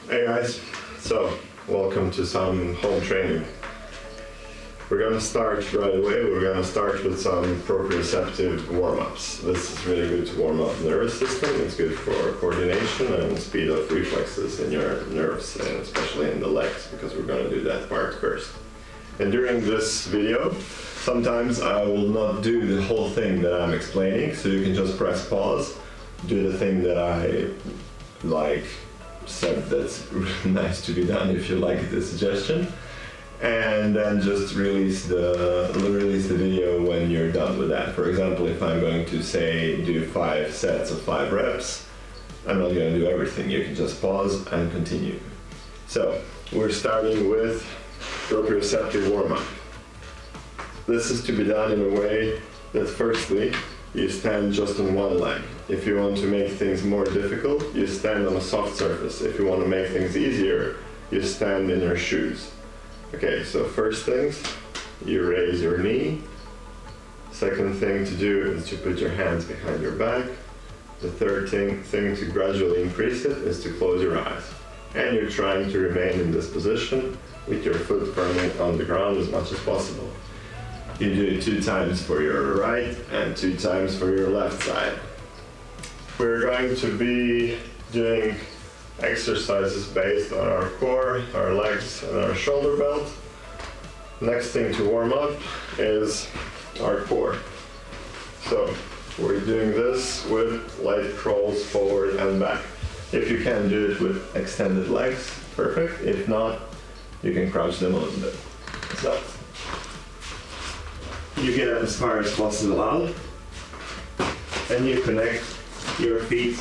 Hey guys, so welcome to some home training. We're gonna start right away. We're gonna start with some proprioceptive warm-ups. This is really good to warm up the nervous system. It's good for coordination and speed of reflexes in your nerves, and especially in the legs, because we're gonna do that part first. And during this video, sometimes I will not do the whole thing that I'm explaining, so you can just press pause, do the thing that I said that's really nice to be done if you like the suggestion, and then just release the video when you're done with that. For example, if I'm going to say do 5 sets of 5 reps, I'm not going to do everything. You can just pause and continue. So we're starting with proprioceptive warm-up. This is to be done in a way that firstly you stand just on one leg. If you want to make things more difficult, you stand on a soft surface. If you want to make things easier, you stand in your shoes. Okay, so first things, you raise your knee. Second thing to do is to put your hands behind your back. The third thing to gradually increase it is to close your eyes. And you're trying to remain in this position with your foot firmly on the ground as much as possible. You do it 2 times for your right and 2 times for your left side. We're going to be doing exercises based on our core, our legs, and our shoulder belt. Next thing to warm up is our core. So we're doing this with light crawls forward and back. If you can do it with extended legs, perfect. If not, you can crouch them a little bit. So you get as far as possible out, and you connect your feet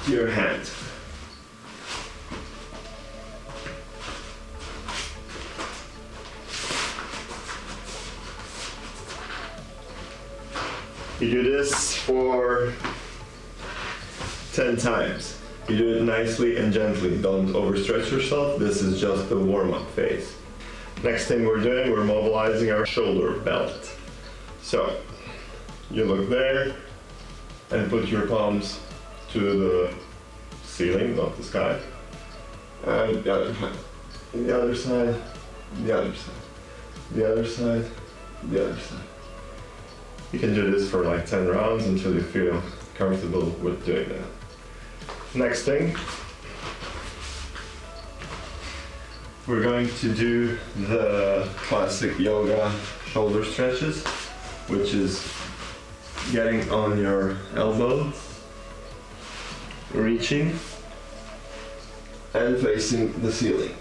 to your hands. You do this for 10 times. You do it nicely and gently. Don't overstretch yourself. This is just the warm-up phase. Next thing we're doing, we're mobilizing our shoulder belt. So you look there and put your palms to the ceiling, not the sky. And the other hand. The other side, the other side, the other side, the other side. You can do this for like 10 rounds until you feel comfortable with doing that. Next thing, we're going to do the classic yoga shoulder stretches, which is getting on your elbow, reaching, and facing the ceiling.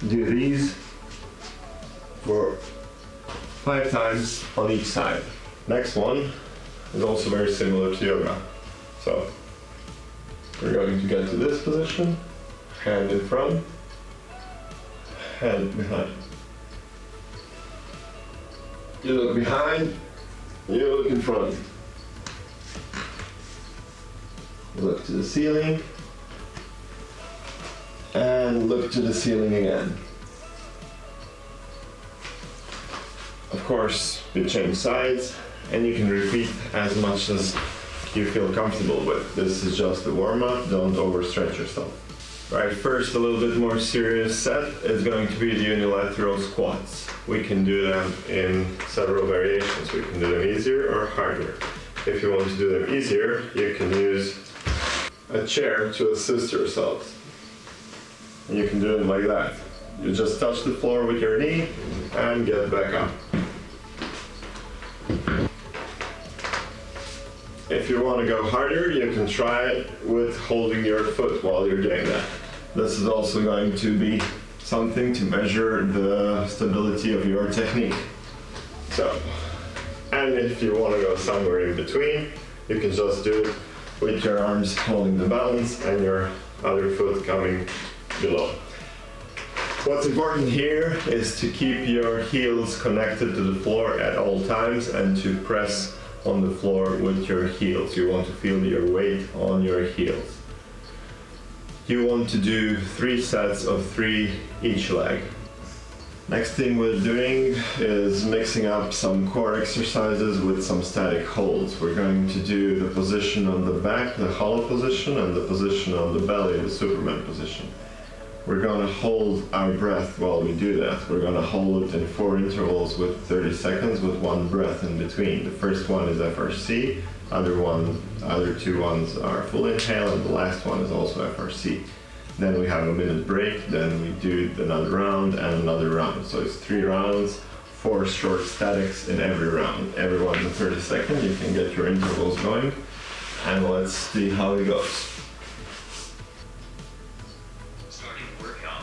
Do these for 5 times on each side. Next one is also very similar to yoga. So we're going to get to this position, hand in front, hand behind. You look behind, you look in front. You look to the ceiling, and look to the ceiling again. Of course, you change sides, and you can repeat as much as you feel comfortable with. This is just a warm-up, don't overstretch yourself. Right, first a little bit more serious set is going to be the unilateral squats. We can do them in several variations. We can do them easier or harder. If you want to do them easier, you can use a chair to assist yourself. And you can do it like that. You just touch the floor with your knee and get back up. If you want to go harder, you can try it with holding your foot while you're doing that. This is also going to be something to measure the stability of your technique. So, and if you want to go somewhere in between, you can just do it with your arms holding the balance and your other foot coming below. What's important here is to keep your heels connected to the floor at all times and to press on the floor with your heels. You want to feel your weight on your heels. You want to do 3 sets of 3 each leg. Next thing we're doing is mixing up some core exercises with some static holds. We're going to do the position on the back, the hollow position, and the position on the belly, the Superman position. We're going to hold our breath while we do that. We're going to hold it in 4 intervals with 30 seconds with 1 breath in between. The first one is FRC, other 2 ones are full inhale, and the last one is also FRC. Then we have a minute break, then we do another round and another round. So it's 3 rounds, 4 short statics in every round. Every 1 to 30 seconds, you can get your intervals going. And let's see how it goes. Starting workout.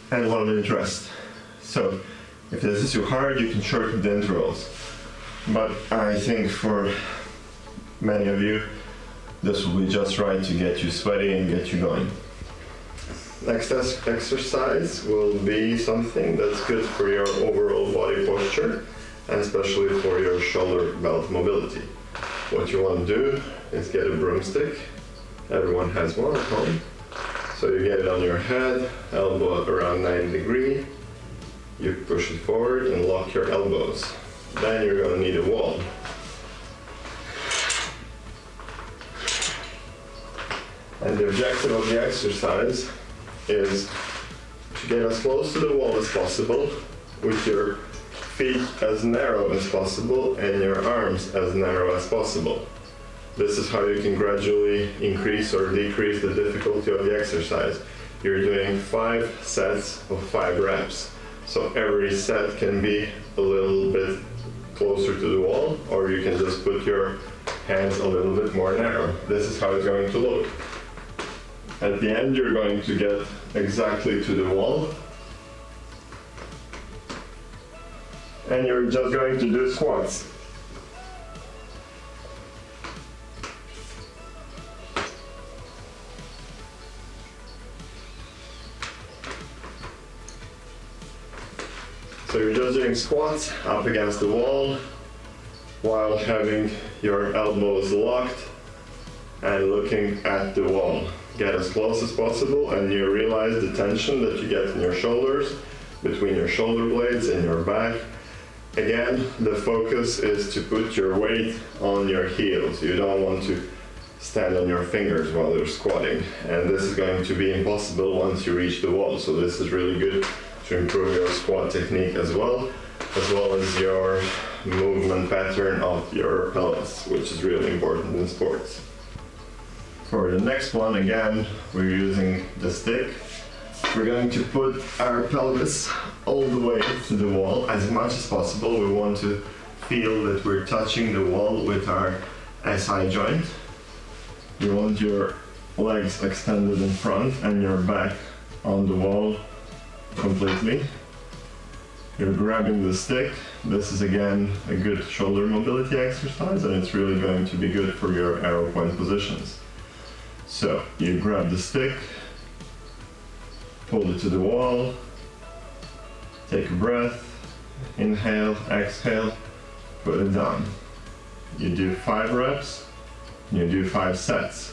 And 1 minute rest. So if this is too hard, you can shorten the intervals. But I think for many of you, this will be just right to get you sweaty and get you going. Next exercise will be something that's good for your overall body posture, and especially for your shoulder belt mobility. What you want to do is get a broomstick. Everyone has one at home. So you get it on your head, elbow around 90 degrees. You push it forward and lock your elbows. Then you're going to need a wall. And the objective of the exercise is to get as close to the wall as possible with your feet as narrow as possible and your arms as narrow as possible. This is how you can gradually increase or decrease the difficulty of the exercise. You're doing 5 sets of 5 reps. So every set can be a little bit closer to the wall, or you can just put your hands a little bit more narrow. This is how it's going to look. At the end, you're going to get exactly to the wall. And you're just going to do squats. So you're just doing squats up against the wall while having your elbows locked and looking at the wall. Get as close as possible and you realize the tension that you get in your shoulders, between your shoulder blades and your back. Again, the focus is to put your weight on your heels. You don't want to stand on your fingers while you're squatting. And this is going to be impossible once you reach the wall. So this is really good to improve your squat technique as well as your movement pattern of your pelvis, which is really important in sports. For the next one, again, we're using the stick. We're going to put our pelvis all the way to the wall as much as possible. We want to feel that we're touching the wall with our SI joint. You want your legs extended in front and your back on the wall completely. You're grabbing the stick. This is again a good shoulder mobility exercise, and it's really going to be good for your arrow point positions. So you grab the stick, pull it to the wall, take a breath, inhale, exhale, put it down. You do 5 reps, you do 5 sets,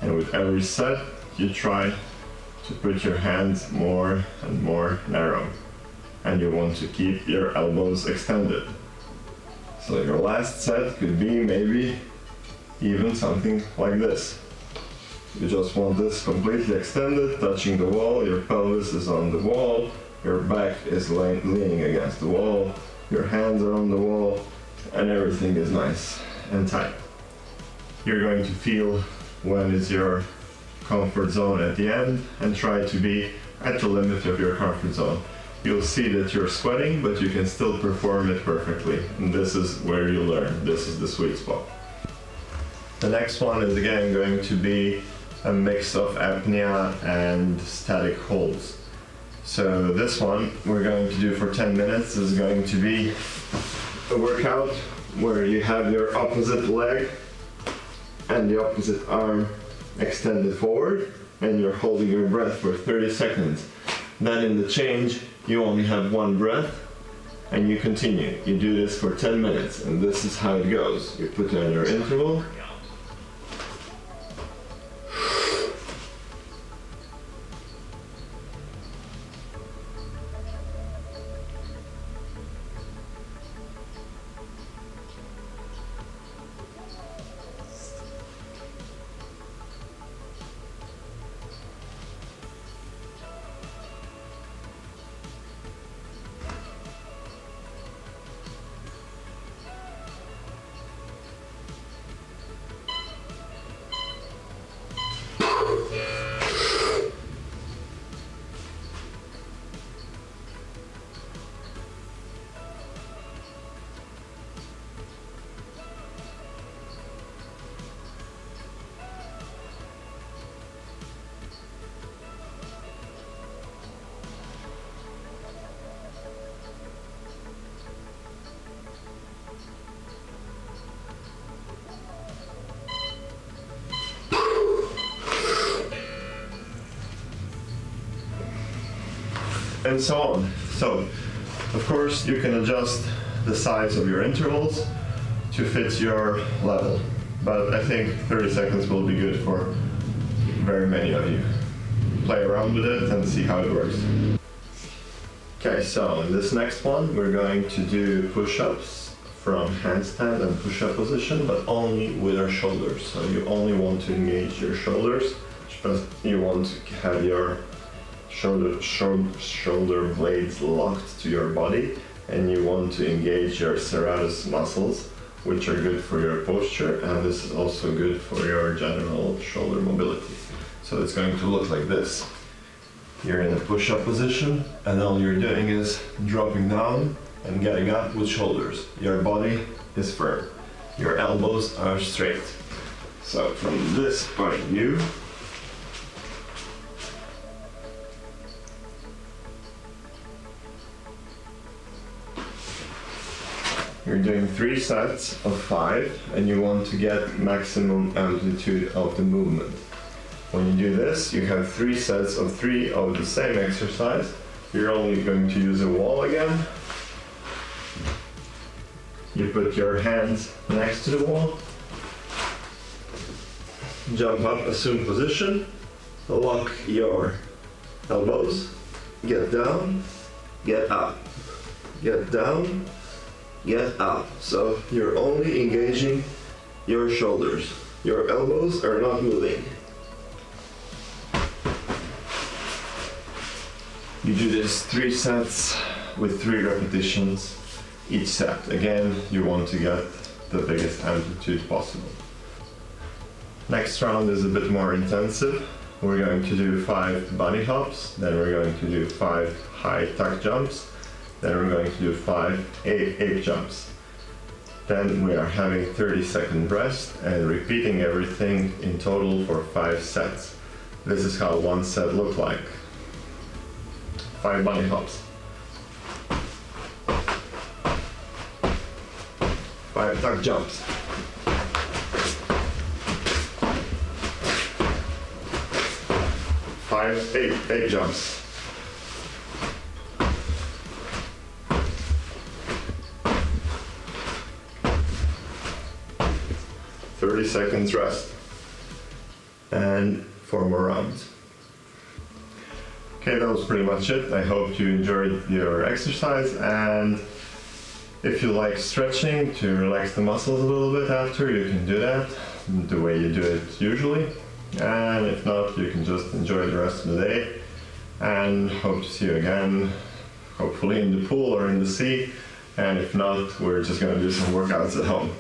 and with every set you try to put your hands more and more narrow, and you want to keep your elbows extended. So your last set could be maybe even something like this. You just want this completely extended, touching the wall, your pelvis is on the wall, your back is leaning against the wall, your hands are on the wall, and everything is nice and tight. You're going to feel when is your comfort zone at the end, and try to be at the limit of your comfort zone. You'll see that you're sweating, but you can still perform it perfectly. And this is where you learn. This is the sweet spot. The next one is again going to be a mix of apnea and static holds. So this one we're going to do for 10 minutes is going to be a workout where you have your opposite leg and the opposite arm extended forward, and you're holding your breath for 30 seconds. Then in the change, you only have 1 breath, and you continue. You do this for 10 minutes, and this is how it goes. You put on your interval. And so on. So, of course, you can adjust the size of your intervals to fit your level, but I think 30 seconds will be good for very many of you. Play around with it and see how it works. Okay, so in this next one, we're going to do push-ups from handstand and push-up position, but only with our shoulders. So you only want to engage your shoulders, but you want to have your shoulder blades locked to your body, and you want to engage your serratus muscles, which are good for your posture, and this is also good for your general shoulder mobility. So it's going to look like this. You're in a push-up position, and all you're doing is dropping down and getting up with shoulders. Your body is firm. Your elbows are straight. So from this point of view, you're doing 3 sets of 5, and you want to get maximum amplitude of the movement. When you do this, you have 3 sets of 3 of the same exercise. You're only going to use a wall again. You put your hands next to the wall. Jump up, assume position. Lock your elbows. Get down, get up. Get down, get up. So you're only engaging your shoulders. Your elbows are not moving. You do this 3 sets with 3 repetitions each set. Again, you want to get the biggest amplitude possible. Next round is a bit more intensive. We're going to do 5 bunny hops, then we're going to do 5 high tuck jumps, then we're going to do 5 ape jumps. Then we are having 30-second rest and repeating everything in total for 5 sets. This is how one set looks like. 5 bunny hops. 5 tuck jumps. 5 ape jumps. 30 seconds rest. And 4 more rounds. Okay, that was pretty much it. I hope you enjoyed your exercise, and if you like stretching to relax the muscles a little bit after, you can do that the way you do it usually. And if not, you can just enjoy the rest of the day, and hope to see you again, hopefully in the pool or in the sea. And if not, we're just going to do some workouts at home.